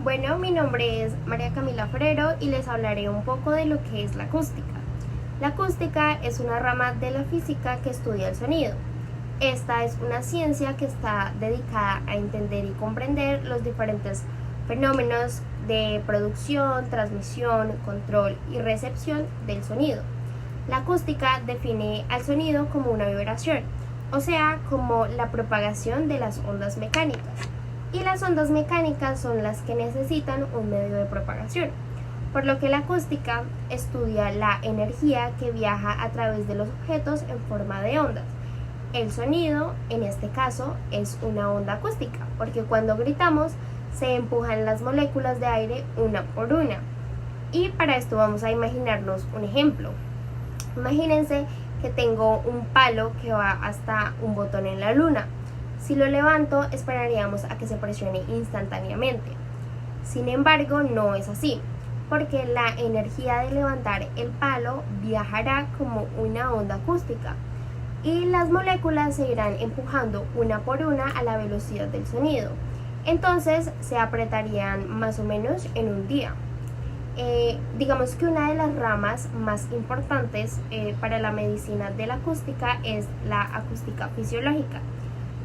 Bueno, mi nombre es María Camila Ferrero y les hablaré un poco de lo que es la acústica. La acústica es una rama de la física que estudia el sonido. Esta es una ciencia que está dedicada a entender y comprender los diferentes fenómenos de producción, transmisión, control y recepción del sonido. La acústica define al sonido como una vibración, o sea, como la propagación de las ondas mecánicas. Y las ondas mecánicas son las que necesitan un medio de propagación, por lo que la acústica estudia la energía que viaja a través de los objetos en forma de ondas. El sonido, en este caso, es una onda acústica, porque cuando gritamos se empujan las moléculas de aire una por una. Y para esto vamos a imaginarnos un ejemplo. Imagínense que tengo un palo que va hasta un botón en la luna. Si lo levanto, esperaríamos a que se presione instantáneamente. Sin embargo, no es así, porque la energía de levantar el palo viajará como una onda acústica y las moléculas se irán empujando una por una a la velocidad del sonido. Entonces se apretarían más o menos en un día. Digamos que una de las ramas más importantes para la medicina de la acústica es la acústica fisiológica,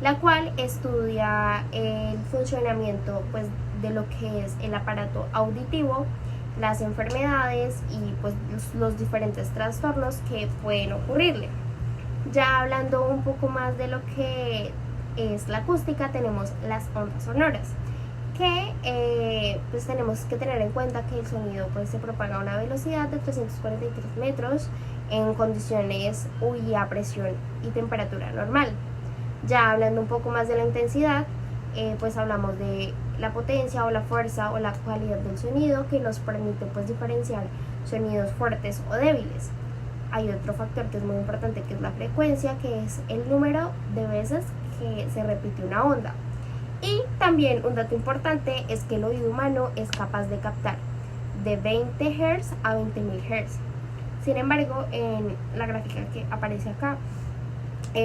la cual estudia el funcionamiento pues, de lo que es el aparato auditivo, las enfermedades y pues, los diferentes trastornos que pueden ocurrirle. Ya hablando un poco más de lo que es la acústica, tenemos las ondas sonoras, que pues tenemos que tener en cuenta que el sonido pues, se propaga a una velocidad de 343 metros en condiciones y a presión y temperatura normal. Ya hablando un poco más de la intensidad, pues hablamos de la potencia o la fuerza o la cualidad del sonido que nos permite pues diferenciar sonidos fuertes o débiles. Hay otro factor que es muy importante, que es la frecuencia, que es el número de veces que se repite una onda. Y también un dato importante es que el oído humano es capaz de captar de 20 Hz a 20.000 Hz. Sin embargo, en la gráfica que aparece acá,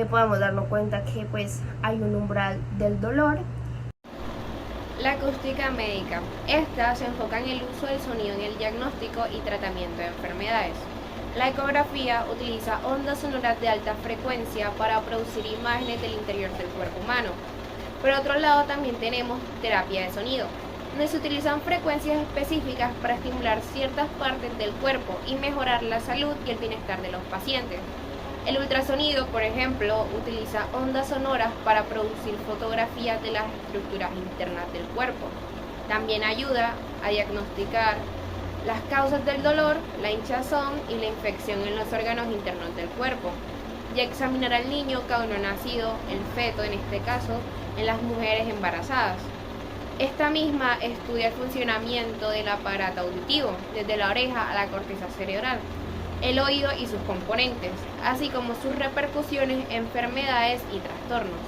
podemos darnos cuenta que pues hay un umbral del dolor. La acústica médica. Esta se enfoca en el uso del sonido en el diagnóstico y tratamiento de enfermedades. La ecografía utiliza ondas sonoras de alta frecuencia para producir imágenes del interior del cuerpo humano. Por otro lado, también tenemos terapia de sonido, donde se utilizan frecuencias específicas para estimular ciertas partes del cuerpo y mejorar la salud y el bienestar de los pacientes. El ultrasonido, por ejemplo, utiliza ondas sonoras para producir fotografías de las estructuras internas del cuerpo. También ayuda a diagnosticar las causas del dolor, la hinchazón y la infección en los órganos internos del cuerpo, y examinar al niño que aún no ha nacido, el feto en este caso, en las mujeres embarazadas. Esta misma estudia el funcionamiento del aparato auditivo, desde la oreja a la corteza cerebral, el oído y sus componentes, así como sus repercusiones, enfermedades y trastornos.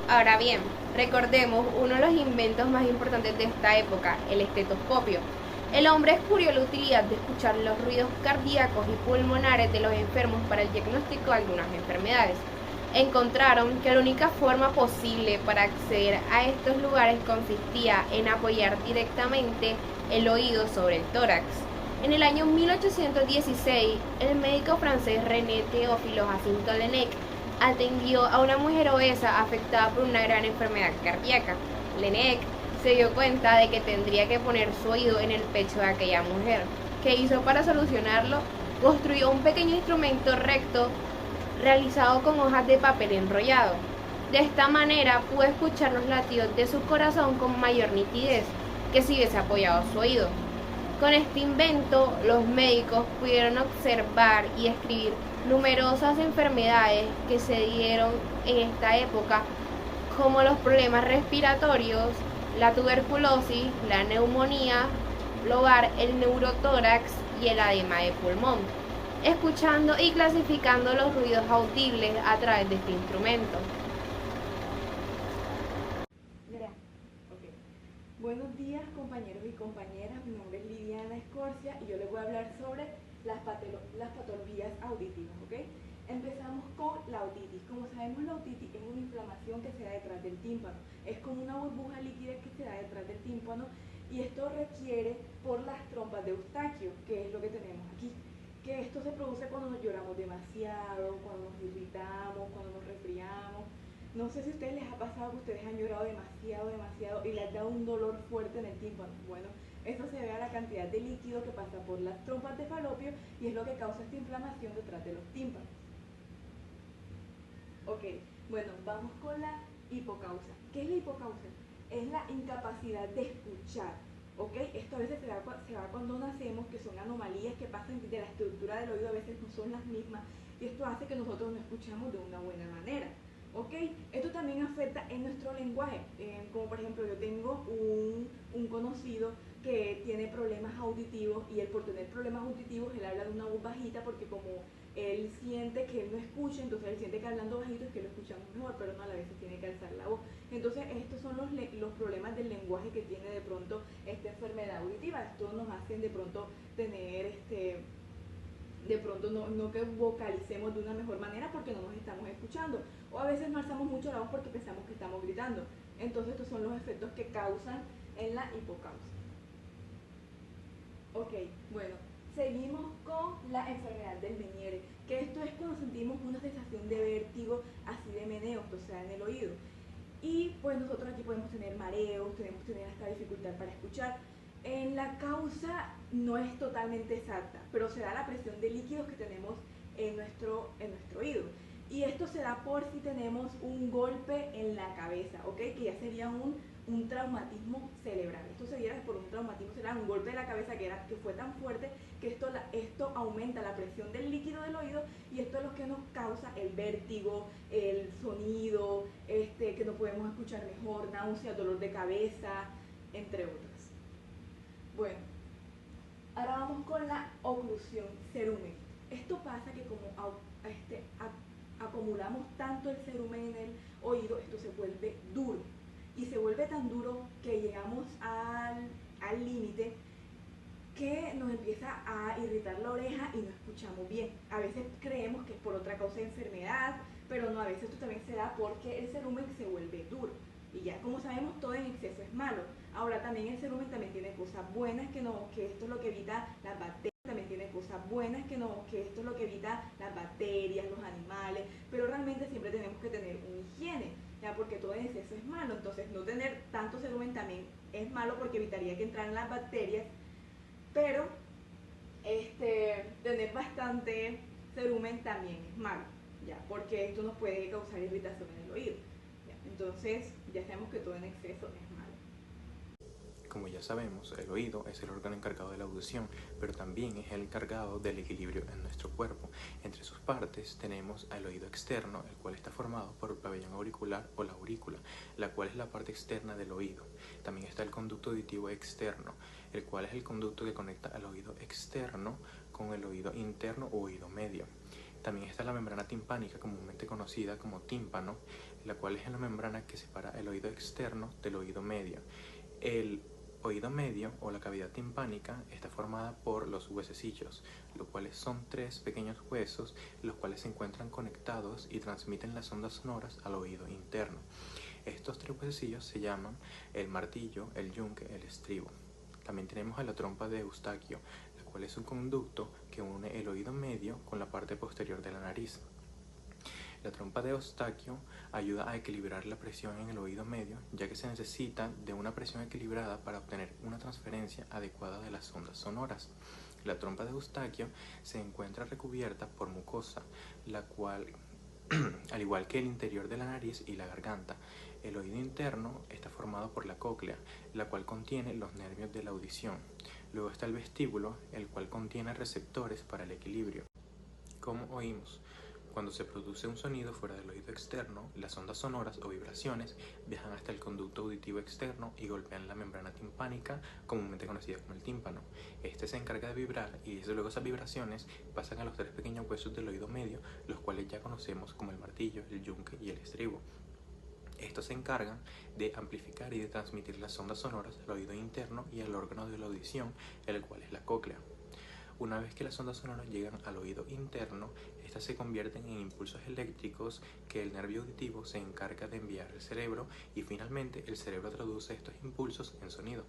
Ahora bien, recordemos uno de los inventos más importantes de esta época, el estetoscopio. El hombre descubrió la utilidad de escuchar los ruidos cardíacos y pulmonares de los enfermos para el diagnóstico de algunas enfermedades. Encontraron que la única forma posible para acceder a estos lugares consistía en apoyar directamente el oído sobre el tórax. En el año 1816, el médico francés René Théophile Jacinto Laennec atendió a una mujer obesa afectada por una gran enfermedad cardíaca. Laennec se dio cuenta de que tendría que poner su oído en el pecho de aquella mujer. ¿Qué hizo para solucionarlo? Construyó un pequeño instrumento recto realizado con hojas de papel enrollado. De esta manera pudo escuchar los latidos de su corazón con mayor nitidez que si hubiese apoyado su oído. Con este invento, los médicos pudieron observar y describir numerosas enfermedades que se dieron en esta época, como los problemas respiratorios, la tuberculosis, la neumonía lobar, el neurotórax y el edema de pulmón, escuchando y clasificando los ruidos audibles a través de este instrumento. Okay. Buenos días, compañeros y compañeras, mi nombre es Lidiana Escorcia y yo les voy a hablar sobre las patologías auditivas, ¿ok? Empezamos con la otitis. Como sabemos, la otitis es una inflamación que se da detrás del tímpano. Es como una burbuja líquida que se da detrás del tímpano Y esto requiere por las trompas de Eustaquio, que es lo que tenemos aquí. Que esto se produce cuando nos lloramos demasiado, cuando nos irritamos, cuando nos resfriamos. No sé si a ustedes les ha pasado que ustedes han llorado demasiado y les ha dado un dolor fuerte en el tímpano. Bueno, esto se debe a la cantidad de líquido que pasa por las trompas de falopio y es lo que causa esta inflamación detrás de los tímpanos. Ok, bueno, vamos con la hipocausa. ¿Qué es la hipocausa? Es la incapacidad de escuchar. ¿Ok? Esto a veces se da cuando nacemos, que son anomalías que pasan de la estructura del oído, a veces no son las mismas, y esto hace que nosotros no escuchemos de una buena manera. ¿Ok? Esto también afecta en nuestro lenguaje, como por ejemplo yo tengo un conocido que tiene problemas auditivos y él por tener problemas auditivos él habla de una voz bajita porque como él siente que él no escucha, entonces él siente que hablando bajito es que lo escuchamos mejor, pero no, a la vez tiene que alzar la voz. Entonces estos son los problemas del lenguaje que tiene de pronto esta enfermedad auditiva. Esto nos hacen de pronto tener de pronto no que vocalicemos de una mejor manera porque no nos estamos escuchando, o a veces no alzamos mucho la voz porque pensamos que estamos gritando. Entonces estos son los efectos que causan en la hipocausa. Ok, bueno, seguimos con la enfermedad del Meniere, que esto es cuando sentimos una sensación de vértigo, así de meneos, o sea, en el oído. Y pues nosotros aquí podemos tener mareos, podemos tener hasta dificultad para escuchar. En la causa no es totalmente exacta, pero se da la presión de líquidos que tenemos en nuestro oído. Y esto se da por si tenemos un golpe en la cabeza, ¿ok? Que ya sería un traumatismo cerebral. Esto se diera por un traumatismo cerebral, un golpe de la cabeza que fue tan fuerte que esto aumenta la presión del líquido del oído y esto es lo que nos causa el vértigo, el sonido, que no podemos escuchar mejor, náusea, dolor de cabeza, entre otras. Bueno, ahora vamos con la oclusión cerumen. Esto pasa que como acumulamos tanto el cerumen en el oído, esto se vuelve duro. Y se vuelve tan duro que llegamos al límite que nos empieza a irritar la oreja y no escuchamos bien. A veces creemos que es por otra causa de enfermedad, pero no, a veces esto también se da porque el cerumen se vuelve duro. Y ya, como sabemos, todo en exceso es malo. Ahora también el cerumen también tiene cosas buenas que esto es lo que evita las bacterias, también tiene cosas buenas que esto es lo que evita las bacterias, los animales, pero realmente siempre tenemos que tener una higiene, ya, porque todo en exceso es malo. Entonces no tener tanto cerumen también es malo porque evitaría que entraran las bacterias, pero tener bastante cerumen también es malo, ya, porque esto nos puede causar irritación en el oído. Ya. Entonces ya sabemos que todo en exceso es malo. Como ya sabemos, el oído es el órgano encargado de la audición, pero también es el encargado del equilibrio en nuestro cuerpo. Entre sus partes tenemos al oído externo, el cual está formado por el pabellón auricular o la aurícula, la cual es la parte externa del oído. También está el conducto auditivo externo, el cual es el conducto que conecta al oído externo con el oído interno o oído medio. También está la membrana timpánica, comúnmente conocida como tímpano, la cual es la membrana que separa el oído externo del oído medio. El oído medio o la cavidad timpánica está formada por los huesecillos, los cuales son 3 pequeños huesos, los cuales se encuentran conectados y transmiten las ondas sonoras al oído interno. Estos 3 huesecillos se llaman el martillo, el yunque, el estribo. También tenemos a la trompa de Eustaquio, la cual es un conducto que une el oído medio con la parte posterior de la nariz. La trompa de Eustaquio ayuda a equilibrar la presión en el oído medio, ya que se necesita de una presión equilibrada para obtener una transferencia adecuada de las ondas sonoras. La trompa de Eustaquio se encuentra recubierta por mucosa, la cual, al igual que el interior de la nariz y la garganta, el oído interno está formado por la cóclea, la cual contiene los nervios de la audición. Luego está el vestíbulo, el cual contiene receptores para el equilibrio. ¿Cómo oímos? Cuando se produce un sonido fuera del oído externo, las ondas sonoras o vibraciones viajan hasta el conducto auditivo externo y golpean la membrana timpánica, comúnmente conocida como el tímpano. Este se encarga de vibrar y luego esas vibraciones pasan a los 3 pequeños huesos del oído medio, los cuales ya conocemos como el martillo, el yunque y el estribo. Estos se encargan de amplificar y de transmitir las ondas sonoras al oído interno y al órgano de la audición, el cual es la cóclea. Una vez que las ondas sonoras llegan al oído interno, estas se convierten en impulsos eléctricos que el nervio auditivo se encarga de enviar al cerebro y finalmente el cerebro traduce estos impulsos en sonido.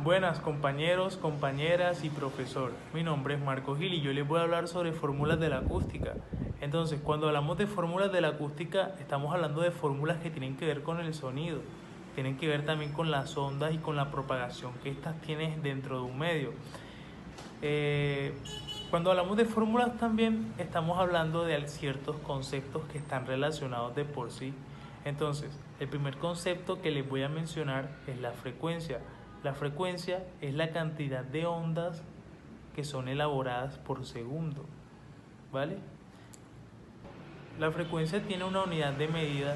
Buenas compañeros, compañeras y profesor. Mi nombre es Marco Gil y yo les voy a hablar sobre fórmulas de la acústica. Entonces, cuando hablamos de fórmulas de la acústica, estamos hablando de fórmulas que tienen que ver con el sonido, tienen que ver también con las ondas y con la propagación que éstas tienen dentro de un medio. Cuando hablamos de fórmulas también estamos hablando de ciertos conceptos que están relacionados de por sí. Entonces, el primer concepto que les voy a mencionar es la frecuencia. La frecuencia es la cantidad de ondas que son elaboradas por segundo, ¿vale? La frecuencia tiene una unidad de medida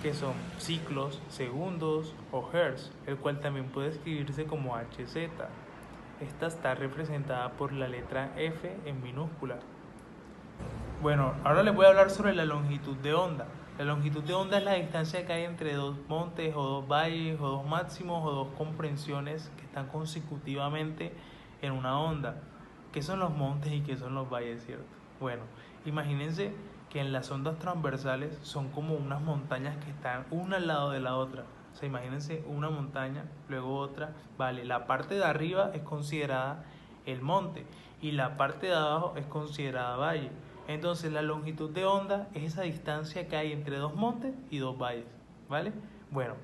que son ciclos, segundos o hertz, el cual también puede escribirse como Hz. Esta está representada por la letra F en minúscula. Bueno, ahora les voy a hablar sobre la longitud de onda. La longitud de onda es la distancia que hay entre dos montes o dos valles o dos máximos o dos comprensiones que están consecutivamente en una onda. ¿Qué son los montes y qué son los valles, cierto? Bueno, imagínense que en las ondas transversales son como unas montañas que están una al lado de la otra. O sea, imagínense una montaña, luego otra. Vale, la parte de arriba es considerada el monte y la parte de abajo es considerada valle. Entonces la longitud de onda es esa distancia que hay entre dos montes y dos valles, ¿vale? Bueno,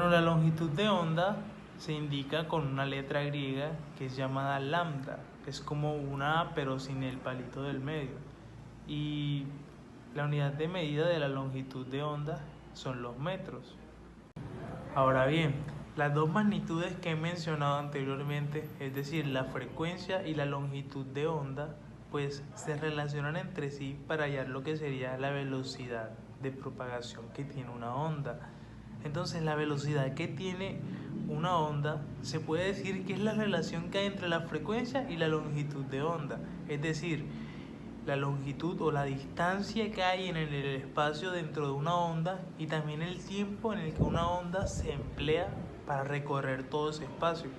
la longitud de onda se indica con una letra griega que es llamada lambda. Es como una A pero sin el palito del medio. Y la unidad de medida de la longitud de onda son los metros. Ahora bien, las dos magnitudes que he mencionado anteriormente, es decir, la frecuencia y la longitud de onda, pues se relacionan entre sí para hallar lo que sería la velocidad de propagación que tiene una onda. Entonces, la velocidad que tiene una onda se puede decir que es la relación que hay entre la frecuencia y la longitud de onda. Es decir, la longitud o la distancia que hay en el espacio dentro de una onda y también el tiempo en el que una onda se emplea para recorrer todo ese espacio.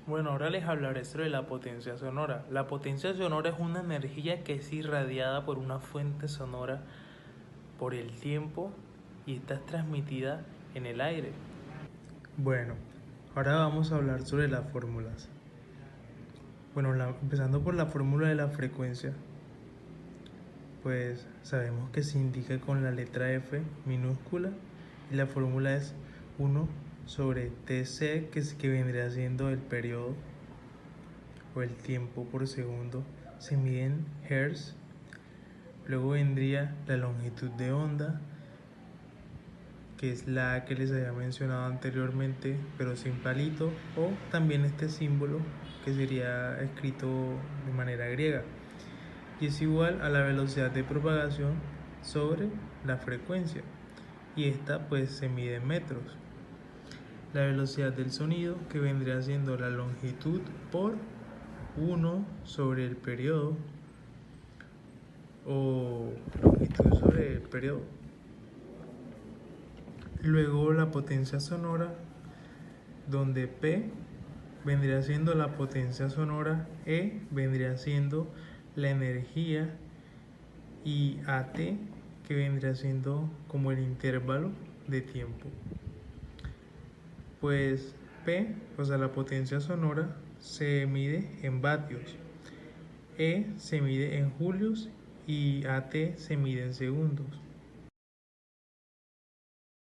Bueno, ahora les hablaré sobre la potencia sonora. La potencia sonora es una energía que es irradiada por una fuente sonora por el tiempo y está transmitida en el aire. Bueno, ahora vamos a hablar sobre las fórmulas. Bueno, empezando por la fórmula de la frecuencia, pues sabemos que se indica con la letra F minúscula y la fórmula es 1 sobre TC, que vendría siendo el periodo o el tiempo por segundo, se mide en hertz. Luego vendría la longitud de onda, que es la que les había mencionado anteriormente, pero sin palito, o también este símbolo que sería escrito de manera griega, y es igual a la velocidad de propagación sobre la frecuencia, y esta pues se mide en metros. La velocidad del sonido, que vendría siendo la longitud por 1 sobre el periodo, o longitud sobre el periodo. Luego la potencia sonora, donde P vendría siendo la potencia sonora, E vendría siendo la energía y AT, que vendría siendo como el intervalo de tiempo. Pues P, o sea, la potencia sonora, se mide en vatios, E se mide en julios y AT se mide en segundos.